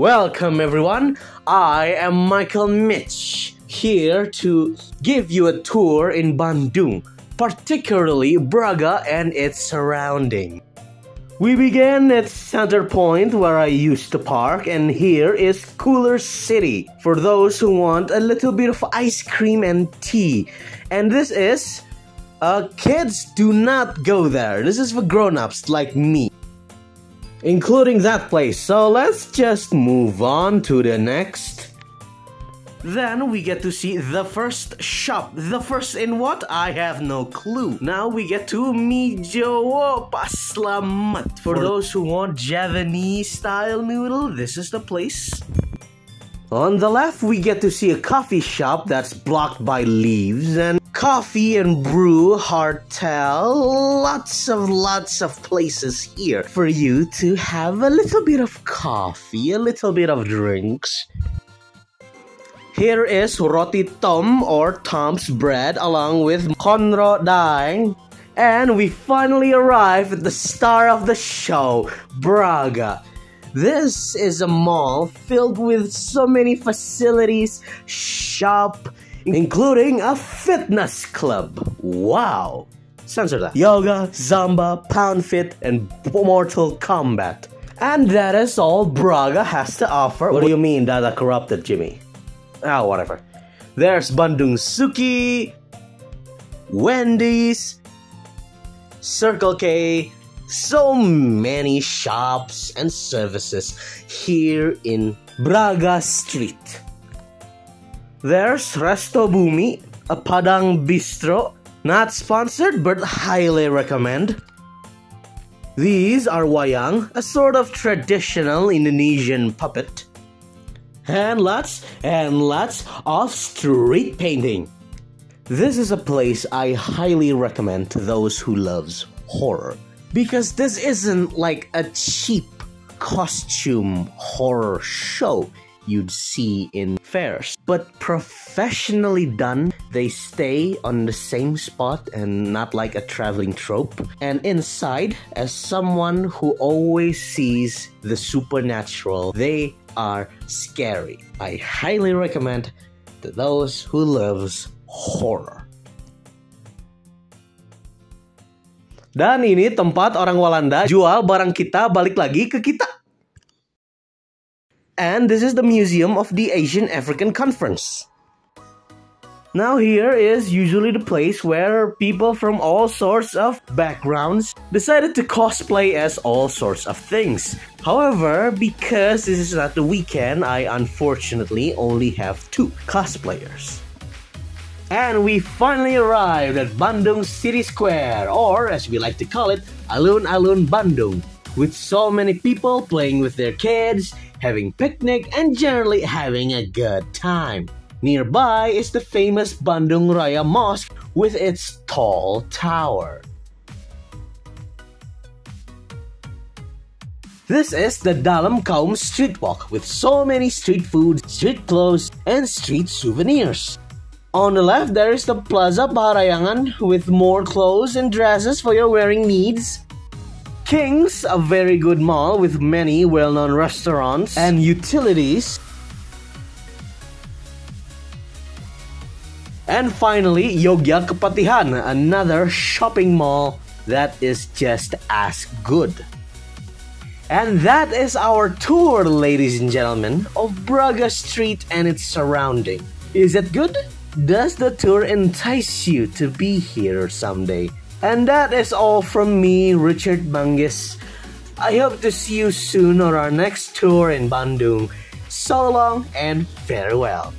Welcome everyone, I am Michael Mitch, here to give you a tour in Bandung, particularly Braga and its surrounding. We began at Center Point where I used to park, and here is Cooler City for those who want a little bit of ice cream and tea. And this is, kids do not go there, this is for grown-ups like me, including that place. So let's just move on to the next. Then we get to see the first shop. The first in what? I have no clue. Now we get to Mijowo Paslamet. For those who want Javanese style noodle, this is the place. On the left, we get to see a coffee shop that's blocked by leaves, and coffee and brew hardtail. Lots of places here for you to have a little bit of coffee, a little bit of drinks. Here is Roti Tom or Tom's bread along with Konro Daeng. And we finally arrived at the star of the show, Braga. This is a mall filled with so many facilities, shop, including a fitness club. Wow! Censor that. Yoga, Zumba, Pound Fit, and Mortal Kombat. And that is all Braga has to offer. What do you mean, Dada corrupted, Jimmy? Ah, whatever. There's Bandung Suki, Wendy's, Circle K, so many shops and services here in Braga Street. There's Resto Bumi, a Padang bistro, not sponsored but highly recommend. These are wayang, a sort of traditional Indonesian puppet. And lots of street painting. This is a place I highly recommend to those who loves horror, because this isn't like a cheap costume horror show you'd see in fairs, but professionally done. They stay on the same spot and not like a traveling trope. And inside, as someone who always sees the supernatural, they are scary. I highly recommend to those who loves horror. Dan ini tempat orang Walanda jual barang kita balik lagi ke kita. And this is the Museum of the Asian African Conference. Now here is usually the place where people from all sorts of backgrounds decided to cosplay as all sorts of things. However, because this is not the weekend, I unfortunately only have 2 cosplayers. And we finally arrived at Bandung City Square, or as we like to call it, Alun-Alun Bandung, with so many people playing with their kids, having picnic, and generally having a good time. Nearby is the famous Bandung Raya Mosque with its tall tower. This is the Dalam Kaum Street Walk with so many street food, street clothes, and street souvenirs. On the left, there is the Plaza Parayangan with more clothes and dresses for your wearing needs. King's, a very good mall with many well-known restaurants and utilities. And finally, Yogya Kepatihan, another shopping mall that is just as good. And that is our tour, ladies and gentlemen, of Braga Street and its surrounding. Is it good? Does the tour entice you to be here someday? And that is all from me, Richard Manggis. I hope to see you soon on our next tour in Bandung. So long and farewell.